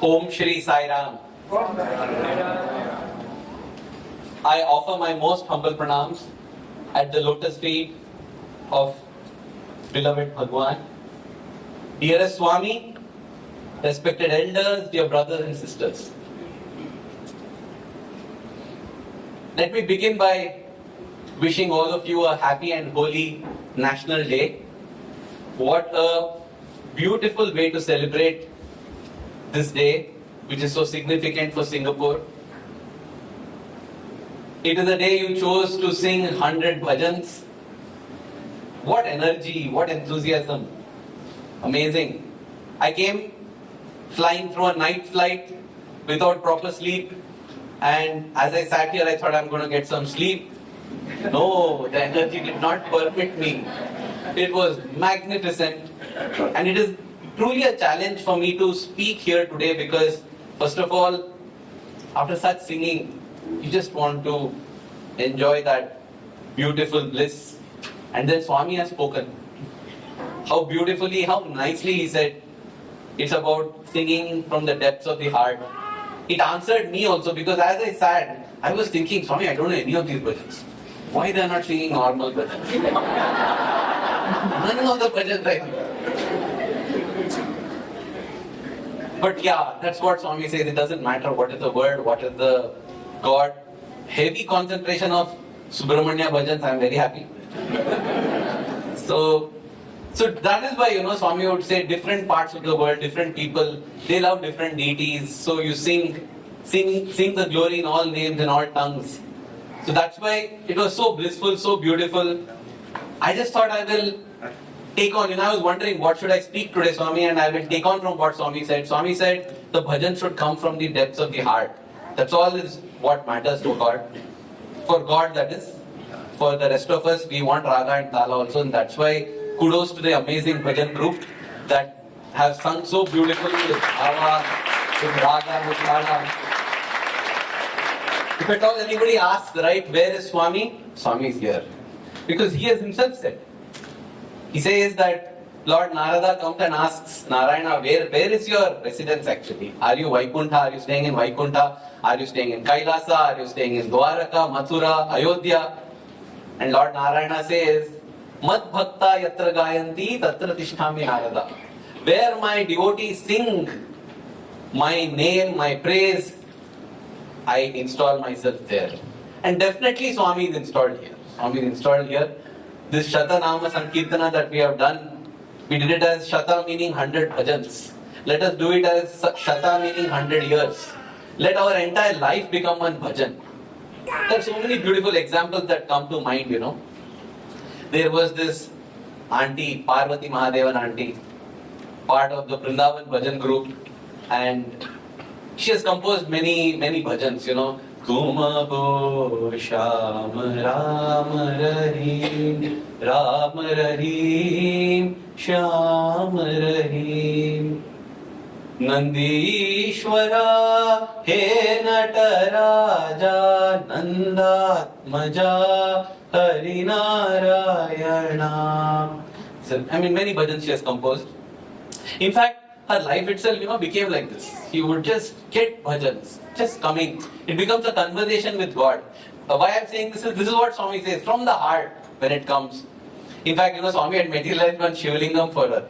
Om Shri Sai Ram. I offer my most humble pranams at the lotus feet of beloved Bhagawan. Dearest Swami, respected elders, dear brothers and sisters. Let me begin by wishing all of you a happy and holy National Day. What a beautiful way to celebrate this day, which is so significant for Singapore. It is a day you chose to sing 100 bhajans. What energy, what enthusiasm. Amazing. I came flying through a night flight without proper sleep, and as I sat here I thought I'm going to get some sleep. No, the energy did not permit me. It was magnificent, and it is truly a challenge for me to speak here today because, first of all, after such singing, you just want to enjoy that beautiful bliss. And then Swami has spoken. How beautifully, how nicely he said, it's about singing from the depths of the heart. It answered me also because as I sat, I was thinking, Swami, I don't know any of these bhajans. Why they are not singing normal bhajans? None of the bhajans I think. But yeah, that's what Swami says. It doesn't matter what is the word, what is the God. Heavy concentration of Subramanya bhajans, I am very happy. So that is why, Swami would say different parts of the world, different people, they love different deities. So you sing the glory in all names and all tongues. So that's why it was so blissful, so beautiful. I just thought I will take on, I was wondering what should I speak today, Swami, and I will take on from what Swami said. Swami said the bhajan should come from the depths of the heart. That's all is what matters to God. For God, that is. For the rest of us, we want raga and tala also, and that's why kudos to the amazing bhajan group that have sung so beautifully with bhava, with raga, with tala. If at all anybody asks, right, where is Swami? Swami is here. Because he has himself said. He says that Lord Narada comes and asks Narayana, where is your residence actually? Are you Vaikuntha? Are you staying in Vaikuntha? Are you staying in Kailasa? Are you staying in Dwaraka, Mathura, Ayodhya? And Lord Narayana says, Mad Bhakta Yatra Gayanti Tatra Tishtami Narada. Where my devotees sing my name, my praise, I install myself there. And definitely Swami is installed here. Swami is installed here. This Shata, Naama, Sankeertanam that we have done, we did it as Shata meaning 100 bhajans. Let us do it as Shata meaning 100 years. Let our entire life become one bhajan. There are so many beautiful examples that come to mind, There was this auntie, Parvati Mahadevan auntie, part of the Vrindavan bhajan group, and she has composed many bhajans, Tumabo Sham Ram Rahim Ram Rahim Sham Rahim Nandishwara He Nataraja Nandatmaja Harinarayana. So, many bhajans she has composed. In fact, her life itself, became like this. She would just get bhajans, just coming. It becomes a conversation with God. Why I'm saying this is what Swami says, from the heart when it comes. In fact, Swami had materialized one Shivlingam for her.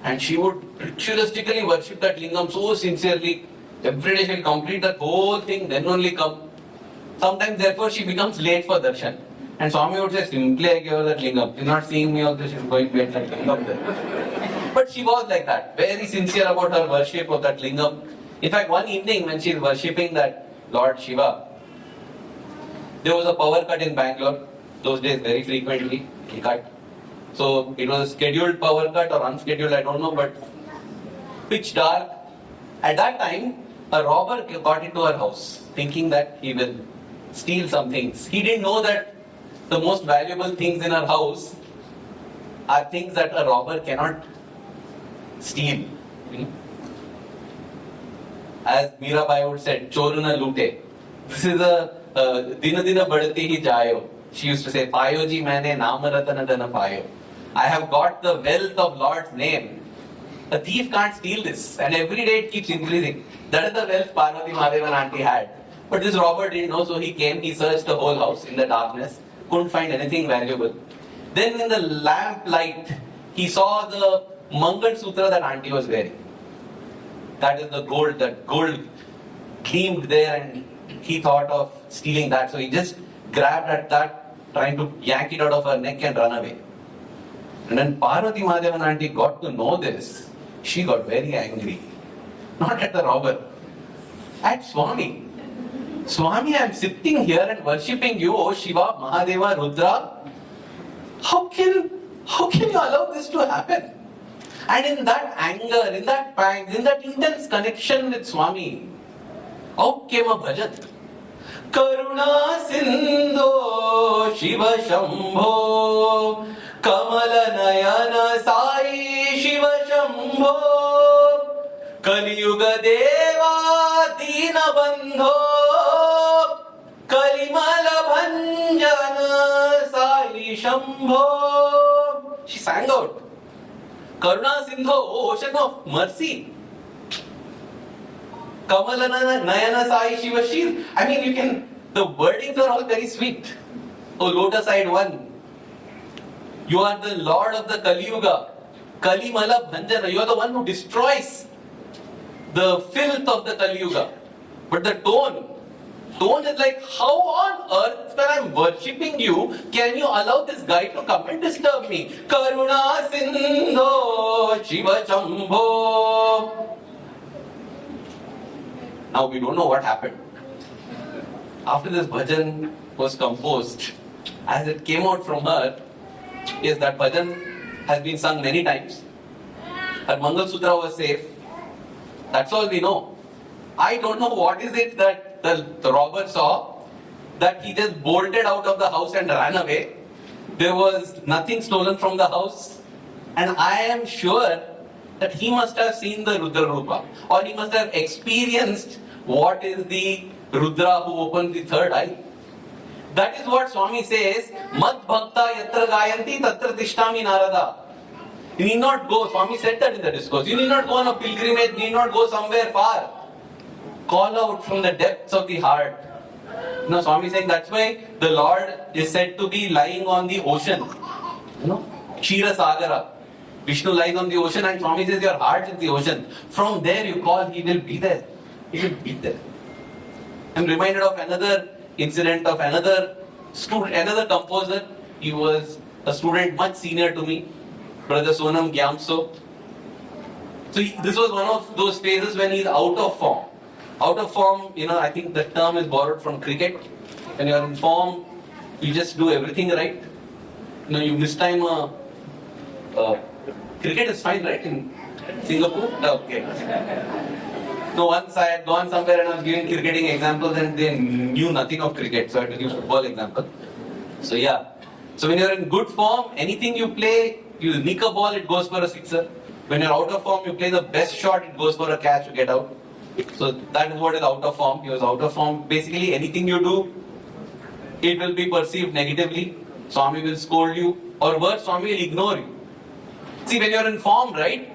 And she would ritualistically worship that lingam so sincerely. Every day she will complete that whole thing, then only come. Sometimes, therefore, she becomes late for darshan. And Swami would say, simply I gave her that lingam. She's not seeing me also, she's going to get that lingam there. But she was like that, very sincere about her worship of that lingam. In fact, one evening when she is worshipping that Lord Shiva, there was a power cut in Bangalore. Those days very frequently, he cut. So it was a scheduled power cut or unscheduled, I don't know, but pitch dark. At that time, a robber got into her house, thinking that he will steal some things. He didn't know that the most valuable things in her house are things that a robber cannot steal. As Mirabai would say, Choruna lute. This is a Dina Dina Badati hi jayo. She used to say, Payoji maine Naama Ratana Dana Payo. I have got the wealth of Lord's name. A thief can't steal this, and every day it keeps increasing. That is the wealth Parvati Mahadevan auntie had. But this robber didn't know, so he came, he searched the whole house in the darkness, couldn't find anything valuable. Then in the lamp light, he saw the Mangal Sutra that auntie was wearing. That is the gold, that gold gleamed there, and he thought of stealing that. So he just grabbed at that, trying to yank it out of her neck and run away. And when Parvati Mahadevan auntie got to know this, she got very angry. Not at the robber, at Swami. Swami, I am sitting here and worshipping you, O Shiva, Mahadeva, Rudra. How can you allow this to happen? And in that anger, in that pang, in that intense connection with Swami, out came a bhajan. Karuna Sindho Shiva Shambho Kamala Nayana Sai Shiva Shambho Kali Yuga Deva Dina Bandho Kalimala Bhanjana Sai Shambho. She sang out. Karuna Sindho, O ocean of mercy. Kamala Nayana Sai Shiva Shir. I mean, the wordings are all very sweet. O lotus-eyed one. You are the Lord of the Kali Yuga. Kalimala Bhanjana. You are the one who destroys the filth of the Kali Yuga. But the tone is like, how on earth, when I'm worshipping you, can you allow this guy to come and disturb me? Karuna Sindho Shiva Shambho. Now we don't know what happened. After this bhajan was composed, as it came out from her, yes, that bhajan has been sung many times. Her Mangal Sutra was safe. That's all we know. I don't know what is it that the robber saw, that he just bolted out of the house and ran away. There was nothing stolen from the house. And I am sure that he must have seen the Rudra Rupa, or he must have experienced what is the Rudra who opened the third eye. That is what Swami says, Mat Bhakta Yatra Gayanti Tatra Tishtami Narada. You need not go, Swami said that in the discourse, you need not go on a pilgrimage, you need not go somewhere far. Call out from the depths of the heart. Now Swami is saying that's why the Lord is said to be lying on the ocean. Kshira Sagara. Vishnu lies on the ocean and Swami says your heart is the ocean. From there you call, he will be there. He will be there. I'm reminded of another incident of another student, another composer. He was a student much senior to me, Brother Sonam Gyamso. So this was one of those phases when he's out of form. Out of form, I think the term is borrowed from cricket. When you're in form, you just do everything right. You mistime cricket is fine, right? In Singapore? Okay. No, once I had gone somewhere and I was giving cricketing examples and they knew nothing of cricket, so I had to give football example. So yeah. So when you're in good form, anything you play, you nick a ball, it goes for a sixer. When you're out of form, you play the best shot, it goes for a catch to get out. So that is what is out of form. He was out of form. Basically anything you do, it will be perceived negatively. Swami will scold you, or worse, Swami will ignore you. See, when you're in form, right?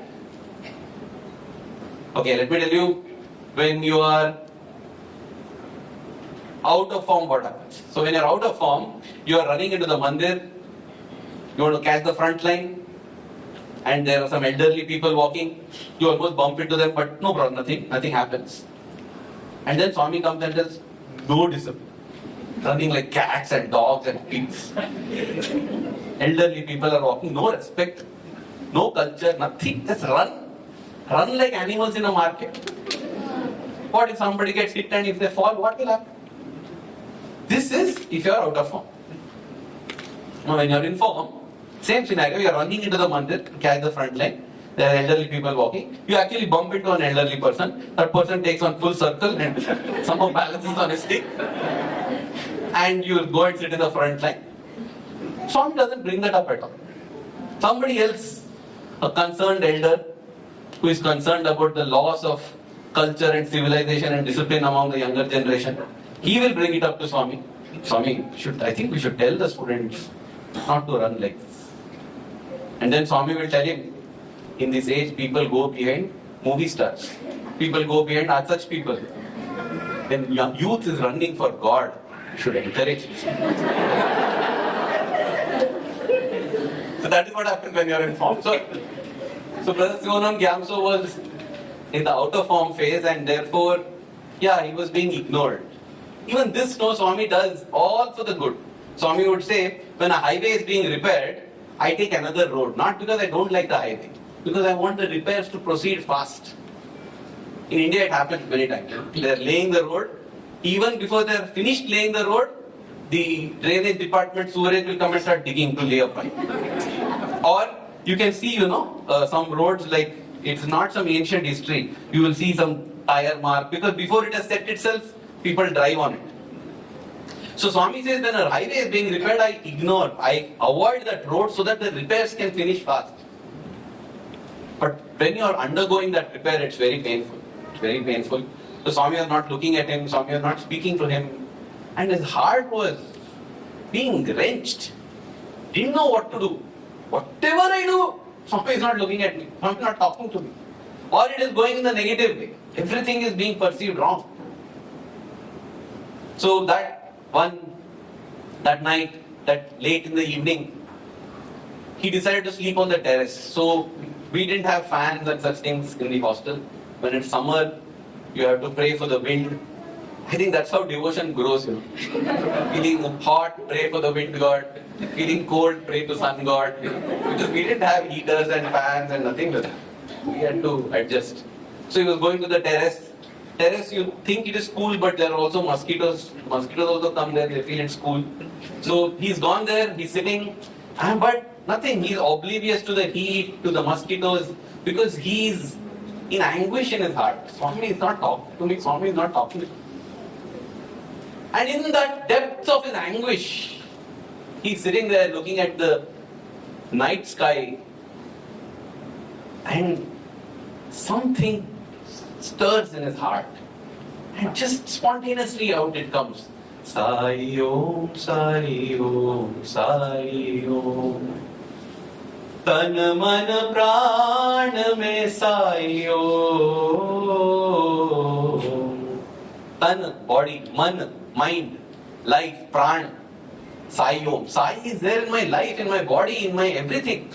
Okay, let me tell you, when you are out of form, what happens? So when you're out of form, you are running into the mandir, you want to catch the front line, and there are some elderly people walking, you almost bump into them, but no problem, nothing happens. And then Swami comes and tells, no discipline. Running like cats and dogs and pigs. Elderly people are walking, no respect, no culture, nothing, just run. Run like animals in a market. What if somebody gets hit and if they fall, what will happen? This is if you are out of form. Now when you are in form, same scenario, you are running into the mandir, catch the front line, there are elderly people walking, you actually bump into an elderly person, that person takes one full circle and somehow balances on his stick, and you will go and sit in the front line. Swami doesn't bring that up at all. Somebody else, a concerned elder, who is concerned about the loss of culture and civilization and discipline among the younger generation, he will bring it up to Swami. Swami, I think we should tell the students not to run like this. And then Swami will tell him, in this age, people go behind movie stars. People go behind such people. When youth is running for God, you should encourage it. So that is what happens when you are in form. So Brother Sivanam Gyamso was in the out of form phase, and therefore, he was being ignored. Even this, Swami does all for the good. Swami would say, when a highway is being repaired, I take another road. Not because I don't like the highway, because I want the repairs to proceed fast. In India, it happens many times. They are laying the road. Even before they are finished laying the road, the drainage department, sewerage will come and start digging to lay a pipe. Or you can see, some roads like, it's not some ancient history. You will see some tire mark, because before it has set itself, people drive on it. So Swami says, when a highway is being repaired, I avoid that road so that the repairs can finish fast. But when you are undergoing that repair, it's very painful. It's very painful. So Swami was not looking at him, Swami was not speaking to him. And his heart was being wrenched. Didn't know what to do. Whatever I do, Swami is not looking at me. Swami is not talking to me. Or it is going in the negative way. Everything is being perceived wrong. So that night, that late in the evening, he decided to sleep on the terrace. So we didn't have fans and such things in the hostel. When it's summer, you have to pray for the wind. I think that's how devotion grows, Feeling hot, pray for the wind god. Feeling cold, pray to sun god. Because we didn't have heaters and fans and nothing like that. We had to adjust. So he was going to the terrace. Terrace, you think it is cool, but there are also mosquitoes. Mosquitoes also come there, they feel it's cool. So he's gone there, he's sitting, but nothing. He's oblivious to the heat, to the mosquitoes, because he's in anguish in his heart. Swami is not talking to me, Swami is not talking to me. And in that depths of his anguish, he's sitting there looking at the night sky, and something stirs in his heart, and just spontaneously out it comes. Sai Om, Sai Om, Sai Om. Tan man pran mein Sai Om. Tan, body, man, mind, life, pran. Sai Om. Sai is there in my life, in my body, in my everything.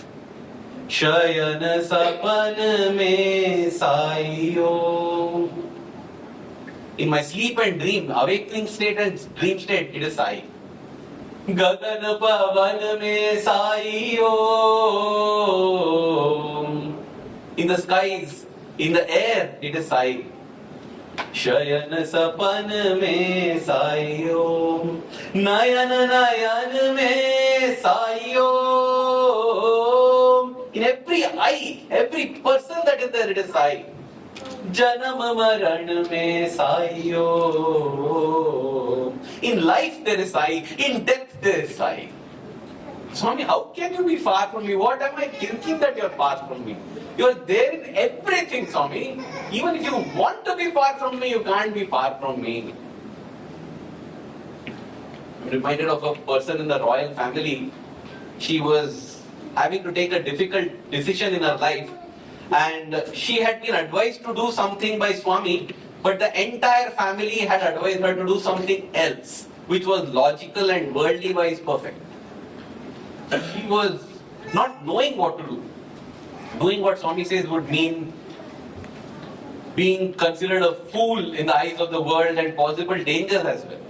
Shayan sapan mein Sai Om. In my sleep and dream, awakening state and dream state, it is Sai. Gagan pavan mein Sai Om. In the skies, in the air, it is Sai. Shayan sapan mein Sai Om. Nayan nayan mein Sai Om. In every eye, every person that is there, it is Sai. Janam maran mein Sai Om. In life there is Sai, in death there is Sai. Swami, how can you be far from me? What am I thinking that you are far from me? You are there in everything, Swami. Even if you want to be far from me, you can't be far from me. I'm reminded of a person in the royal family. She was having to take a difficult decision in her life, and she had been advised to do something by Swami, but the entire family had advised her to do something else, which was logical and worldly wise perfect. She was not knowing what to do. Doing what Swami says would mean being considered a fool in the eyes of the world and possible dangers as well.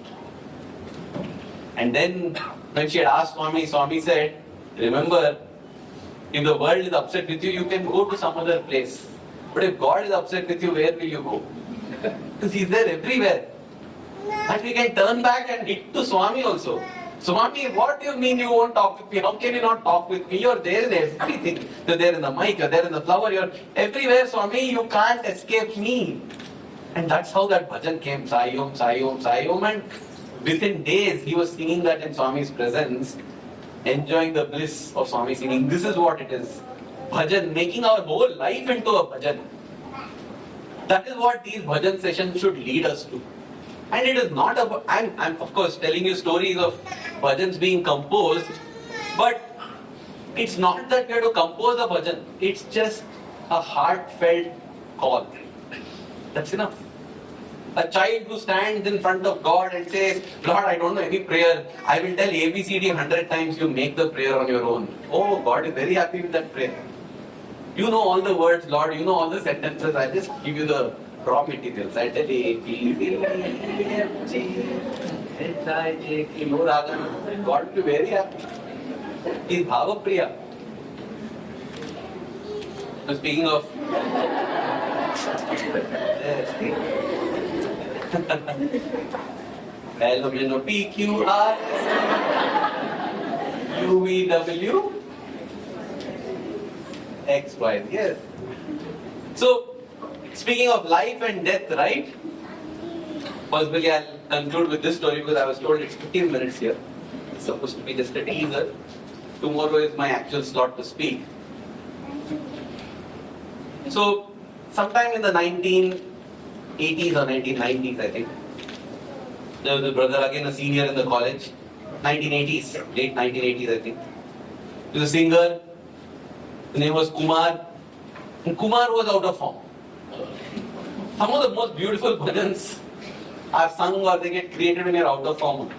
And then when she had asked Swami, Swami said, remember, if the world is upset with you, you can go to some other place. But if God is upset with you, where will you go? Because He's there everywhere. And we can turn back and hit to Swami also. Swami, what do you mean you won't talk with me? How can you not talk with me? You're there in everything. You're there in the mic, you're there in the flower, you're everywhere, Swami. You can't escape me. And that's how that bhajan came. Sai Om, Sai Om, Sai Om. And within days, he was singing that in Swami's presence, enjoying the bliss of Swami singing. This is what it is. Bhajan, making our whole life into a bhajan. That is what these bhajan sessions should lead us to. And it is not about, I'm of course telling you stories of bhajans being composed, but it's not that we have to compose a bhajan. It's just a heartfelt call. That's enough. A child who stands in front of God and says, Lord, I don't know any prayer. I will tell ABCD 100 times, you make the prayer on your own. Oh, God is very happy with that prayer. You know all the words, Lord, you know all the sentences. I just give you the raw materials. I tell A, B, D, F, G, H, I, J, K, no Raga. God will be very happy. He is Bhava Priya. So speaking of L, P, Q, R, U, V, W, X, Y, yes. So, speaking of life and death, right? Possibly I'll conclude with this story because I was told it's 15 minutes here. It's supposed to be just a teaser. Tomorrow is my actual slot to speak. So, sometime in the 1980s or 1990s, I think, there was a brother, again a senior in the college, 1980s, late 1980s, I think. He was a singer. His name was Kumar. And Kumar was out of form. Some of the most beautiful bhajans are sung or they get created when you're out of form.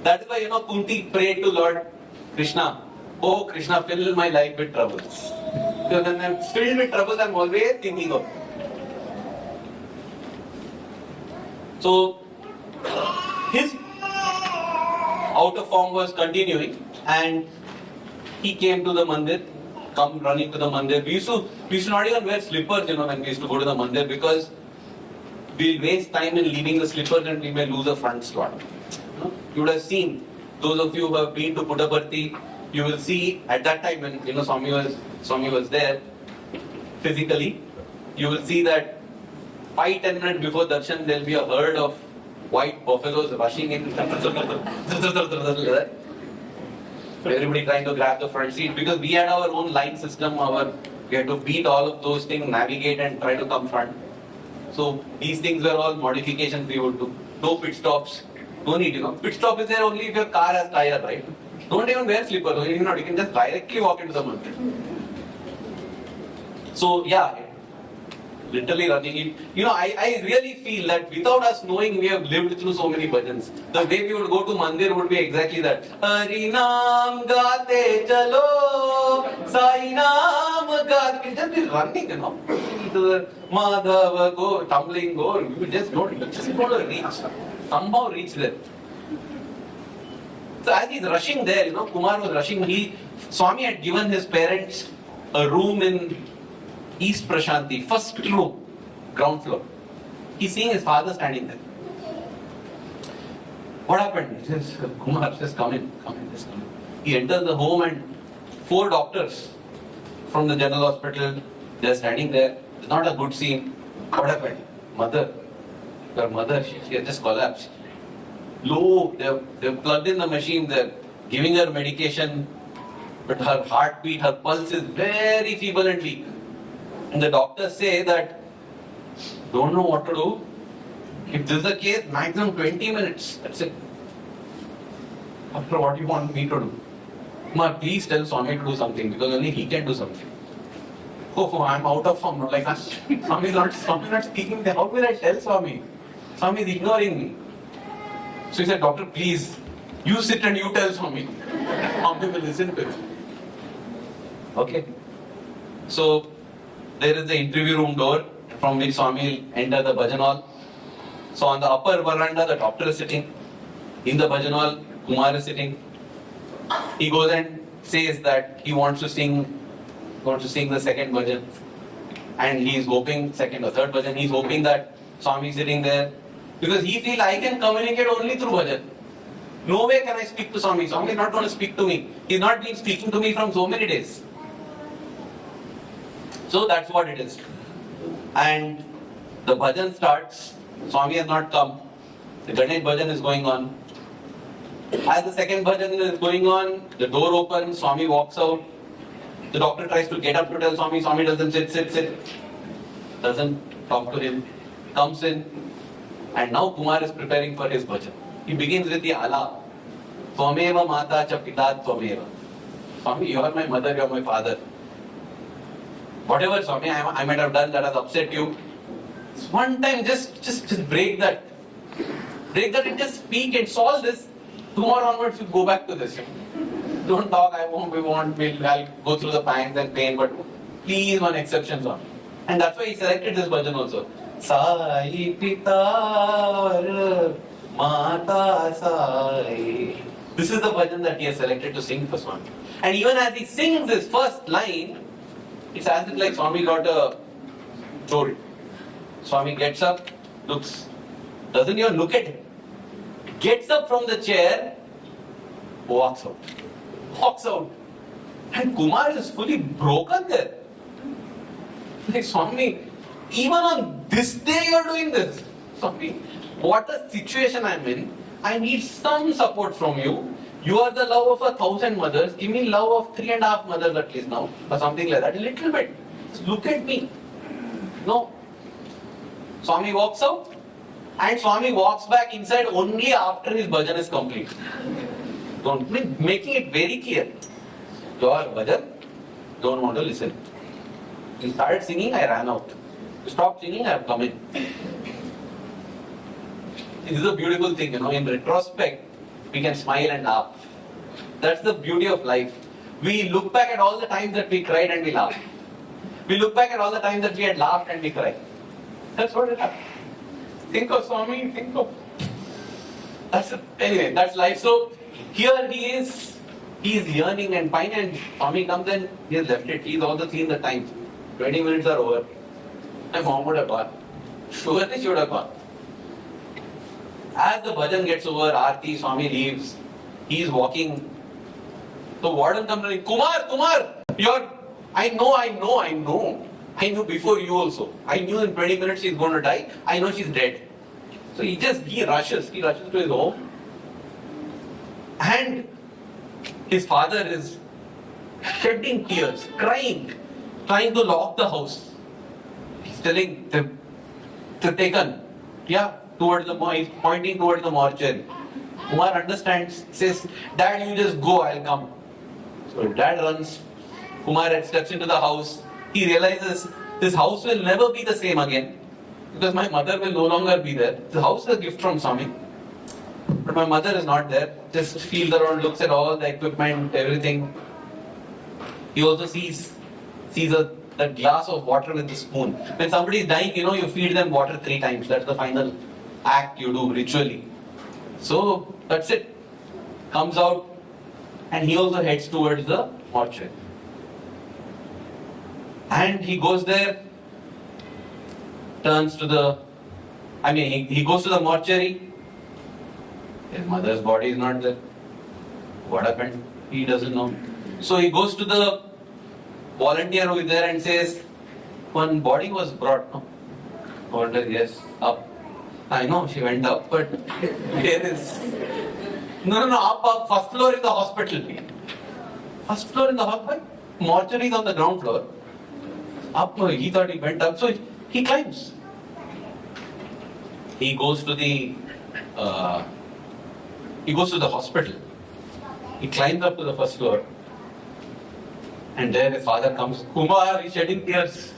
That is why, Kunti prayed to Lord Krishna. Oh Krishna, fill my life with troubles. Because when I'm filled with troubles, I'm always thinking of. So, his out of form was continuing and he came to the mandir, come running to the mandir. We used to not even wear slippers, when we used to go to the mandir because we'll waste time in leaving the slippers and we may lose a front slot. You would have seen, those of you who have been to Puttaparthi, you will see at that time when Swami was there physically, you will see that 5-10 minutes before darshan there will be a herd of white buffaloes rushing in. Everybody trying to grab the front seat because we had our own line system, we had to beat all of those things, navigate and try to come front. So these things were all modifications we would do. No pit stops, no need, Pit stop is there only if your car has tire, right? Don't even wear slippers, you can just directly walk into the mandir. So yeah, literally running in. I really feel that without us knowing, we have lived through so many bhajans. The way we would go to mandir would be exactly that. Hari Naam gaate chalo, Sai Naam gaate. We just be running, Mahadevan go, tumbling go. You just want to reach. Somehow reach there. So as he's rushing there, Kumar was rushing. Swami had given his parents a room in East Prashanti, first room, ground floor. He's seeing his father standing there. What happened? He says, Kumar, just come in. He enters the home and 4 doctors from the general hospital, they're standing there. It's not a good scene. What happened? Her mother, she had just collapsed. Low, they've plugged in the machine, they're giving her medication, but her heartbeat, her pulse is very feeble and weak. And the doctors say that, don't know what to do. If this is the case, maximum 20 minutes. That's it. After what you want me to do? Ma, please tell Swami to do something because only he can do something. Oh, I'm out of form. Like, Swami is not speaking. How will I tell Swami? Swami is ignoring me. So he said, doctor, please, you sit and you tell Swami. Swami will listen to him. Okay. So, there is the interview room door from which Swami will enter the bhajan hall. So on the upper veranda, the doctor is sitting. In the bhajan hall, Kumar is sitting. He goes and says that he wants to sing the second bhajan. And he is hoping, second or third bhajan, he is hoping that Swami is sitting there. Because he feels I can communicate only through bhajan. No way can I speak to Swami. Swami is not going to speak to me. He has not been speaking to me from so many days. So that's what it is. And the bhajan starts. Swami has not come. The Ganesh bhajan is going on. As the second bhajan is going on, the door opens, Swami walks out. The doctor tries to get up to tell Swami. Swami tells him, sit. Doesn't talk to him. Comes in. And now Kumar is preparing for his bhajan. He begins with the ala. Tvameva mata cha pita tvameva. Swami, you are my mother, you are my father. Whatever, Swami, I might have done that has upset you. One time, just break that. Break that and just speak and solve this. Tomorrow onwards, you go back to this. Don't talk, I'll go through the pangs and pain, but please, one exception, Swami. And that's why he selected this bhajan also. Sai Pitar Mata Sai. This is the bhajan that he has selected to sing for Swami. And even as he sings this first line, it's as if like Swami got a jolt. Swami gets up, looks, doesn't even look at him. Gets up from the chair, walks out. Walks out. And Kumar is fully broken there. Like, Swami, even on this day you are doing this. Swami, what a situation I am in. I need some support from you. You are the love of 1,000 mothers. Give me love of 3.5 mothers at least now. Or something like that. A little bit. Just look at me. No. Swami walks out. And Swami walks back inside only after his bhajan is complete. Don't making it very clear. Your bhajan, don't want to listen. He started singing, I ran out. Stop singing, I have come in. This is a beautiful thing, in retrospect, we can smile and laugh. That's the beauty of life. We look back at all the times that we cried and we laughed. We look back at all the times that we had laughed and we cried. That's what it happened. Think of Swami, think of... Anyway, that's life. So, here he is yearning and fine, and Swami comes and he has left it. He's also seen the time. 20 minutes are over. My mom would have gone. Surely she would have gone. As the bhajan gets over, Aarti, Swami leaves. He is walking. The warden comes and Kumar, I knew before you also. I knew in 20 minutes she's going to die. I know she's dead. So he rushes to his home. And his father is shedding tears, crying, trying to lock the house. He's telling them to take on. He's pointing towards the mortuary. Kumar understands, says, Dad, you just go, I'll come. So Dad runs. Kumar steps into the house. He realizes this house will never be the same again because my mother will no longer be there. The house is a gift from Swami. But my mother is not there. Just feels around, looks at all the equipment, everything. He also sees that glass of water with the spoon. When somebody is dying, you feed them water 3 times. That's the final act you do ritually. So that's it. Comes out and he also heads towards the mortuary. And he goes there, he goes to the mortuary. His mother's body is not there. What happened? He doesn't know. So he goes to the volunteer over there and says, one body was brought. No? Volunteer, yes, up. I know she went up, but there is. No, up. First floor in the hospital. First floor in the hospital? Mortuary is on the ground floor. Up, he thought he went up, so he climbs. He goes to the hospital. He climbs up to the first floor. And there his father comes. Kumar is shedding tears.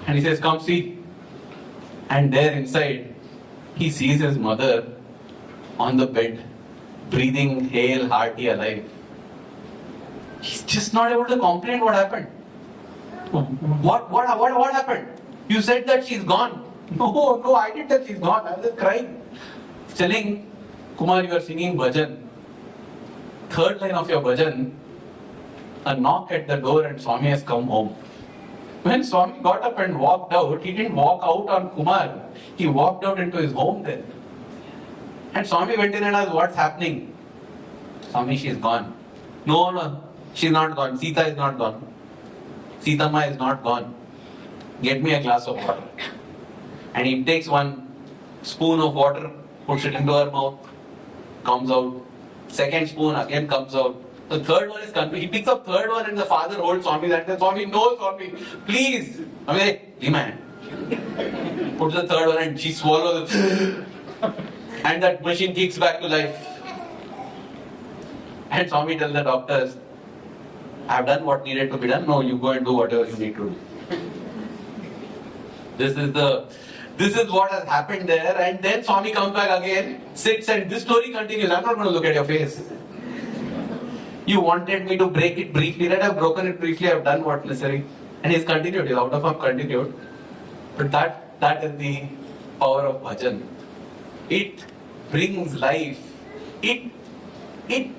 And he says, come see. And there inside, he sees his mother on the bed, breathing hale, hearty, alive. He's just not able to comprehend what happened. What happened? You said that she's gone. No, I didn't tell she's gone. I was just crying. Telling, Kumar, you are singing bhajan. 3rd line of your bhajan, a knock at the door and Swami has come home. When Swami got up and walked out, he didn't walk out on Kumar. He walked out into his home then. And Swami went in and asked, what's happening? Swami, she's gone. No, she's not gone. Sita is not gone. Sitama is not gone. Get me a glass of water. And he takes one spoon of water, puts it into her mouth, comes out. 2nd spoon again comes out. The 3rd one is confused. He picks up 3rd one and the father holds Swami and says, Swami, no, Swami, please. I mean, like, give my hand. Puts the 3rd one and she swallows it. And that machine kicks back to life. And Swami tells the doctors, I've done what needed to be done. No, you go and do whatever you need to do. This is what has happened there, and then Swami comes back again, sits, and this story continues. I'm not going to look at your face. You wanted me to break it briefly, right? I've broken it briefly, I've done what necessary. And he's continued, he's out of form continued. But that is the power of bhajan. It brings life. It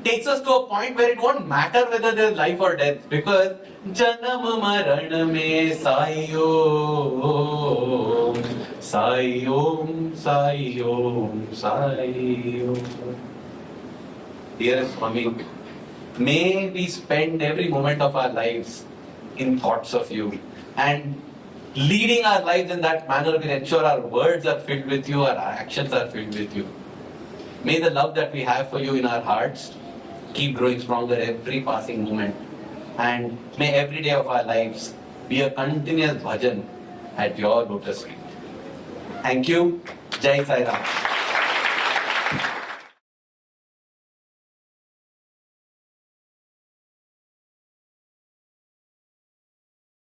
takes us to a point where it won't matter whether there's life or death, because Janam Marana Me Sai Om, Sai Om, Sai Om, Sai Om. Dearest Swami, may we spend every moment of our lives in thoughts of you, and leading our lives in that manner will ensure our words are filled with you, our actions are filled with you. May the love that we have for you in our hearts keep growing stronger every passing moment, and may every day of our lives be a continuous bhajan at your lotus feet. Thank you. Jai Sai Ram.